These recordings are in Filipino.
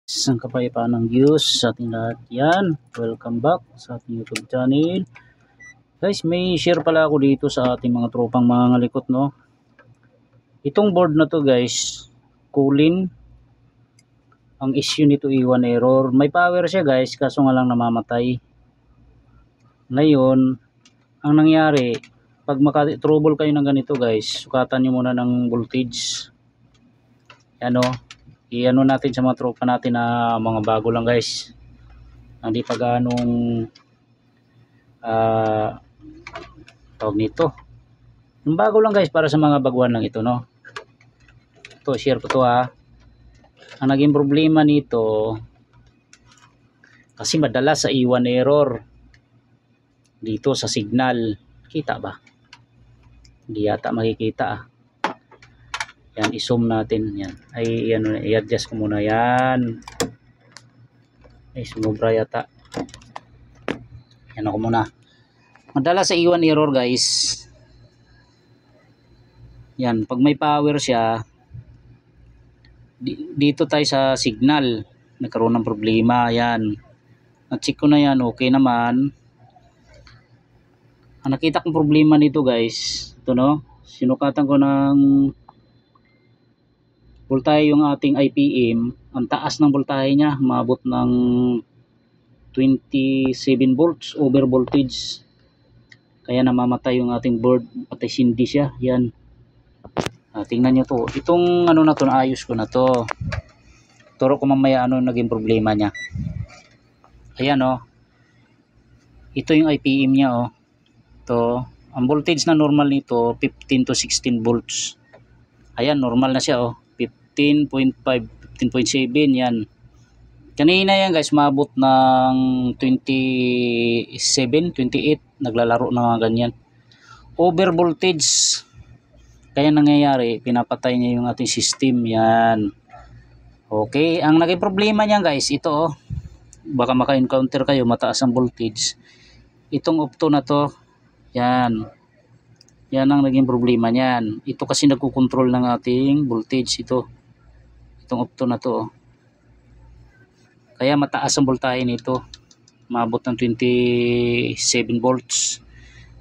Isang kapayapaan ng Diyos sa ating lahat yan. Welcome back sa ating YouTube channel. Guys, may share pala ako dito sa ating mga tropang mga ngalikot, no. Itong board na to guys, Kulin. Ang issue nito iwan error. May power siya guys, kaso nga lang namamatay. Ngayon, ang nangyari, pag maka-trouble kayo ng ganito guys, sukatan nyo muna ng voltage. Yan o. I-ano natin sa mga tropa natin na mga bago lang guys. Hindi pa ganong tawag nito. Yung bago lang guys, para sa mga baguhan lang ito, no. Ito, share ko to ha. Ang naging problema nito, kasi madalas sa iwan error dito sa signal. Kita ba? Hindi yata makikita ah. Yan, i-zoom natin. Yan. Ay, yan, i-adjust ko muna yan. Ay, sumubra yata. Yan ako muna. Madalas sa iwan error guys. Yan, pag may power siya, dito tayo sa signal. Nagkaroon ng problema. Yan. Na-check ko na yan. Okay naman. Ang nakita kong problema nito guys, ito no. Sinukatan ko ng voltahe yung ating IPM, ang taas ng voltahe niya, maabot ng 27 volts over voltage. Kaya namamatay yung ating board, pati hindi siya. Yan. Tingnan nyo to. Itong ano na to, naayos ko na to. Turo ko mamaya ano naging problema niya. Ayan oh. Ito yung IPM niya oh. Ito. Ang voltage na normal nito, 15 to 16 volts. Ayan, normal na siya oh. 15.5, 15.7 yan. Kanina yan guys, maabot ng 27, 28, naglalaro na mga ganyan. Over voltage. Kaya nangyayari, pinapatay niya yung ating system. Yan. Okay, ang naging problema niyan guys, ito oh. Baka maka-encounter kayo, mataas ang voltage. Itong opto na to, yan. Yan ang naging problema niyan. Ito kasi nagkukontrol ng ating voltage ito. Itong opto na to. Kaya mataas ang voltahe nito. Maabot ng 27 volts.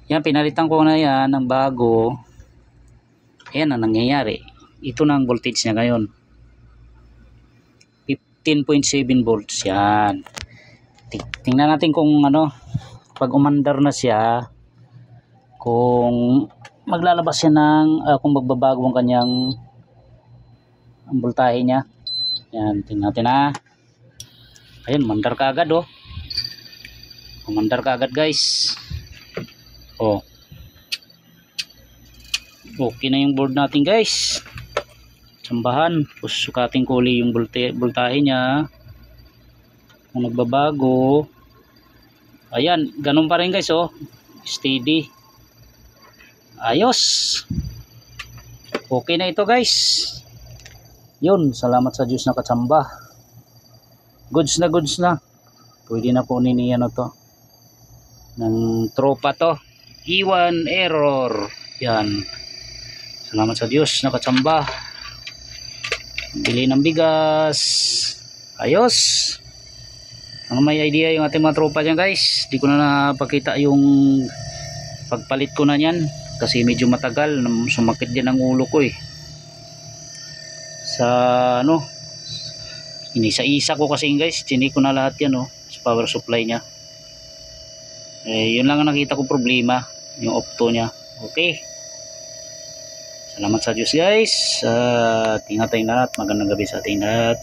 Yan, pinalitan ko na yan ng bago. Ayan ang nangyayari. Ito na ang voltage niya ngayon. 15.7 volts. Yan. Tingnan natin kung ano, pag umandar na siya, kung maglalabas siya ng, kung magbabago ang kanyang ang voltahe niya. Yan, tingnan natin ha. Ayun, mandar ka agad oh. Mandar ka agad guys. Oh. Okay na yung board natin guys. Sambahan. Sukatin ko ulit yung voltahe niya. Kung nagbabago. Ayan, ganun pa rin guys oh. Steady. Ayos. Okay na ito guys. Yun, salamat sa Diyos na katsamba. Goods na. Pwede na po niniyan to. Ng tropa to. Iwan error. Yan. Salamat sa Diyos na katsamba. Bili ng bigas. Ayos. Ang may idea yung ating mga tropa dyan guys. Di ko na napakita yung pagpalit ko na yan. Kasi medyo matagal. Sumakit din ang ulo ko eh. Sa ano, inisa-isa ko kasi guys, chinik ko na lahat yan oh, sa power supply nya. Yun lang ang nakita ko problema, yung opto nya. Okay, salamat sa Diyos guys. Tingnan tayo lahat, magandang gabi sa ating lahat.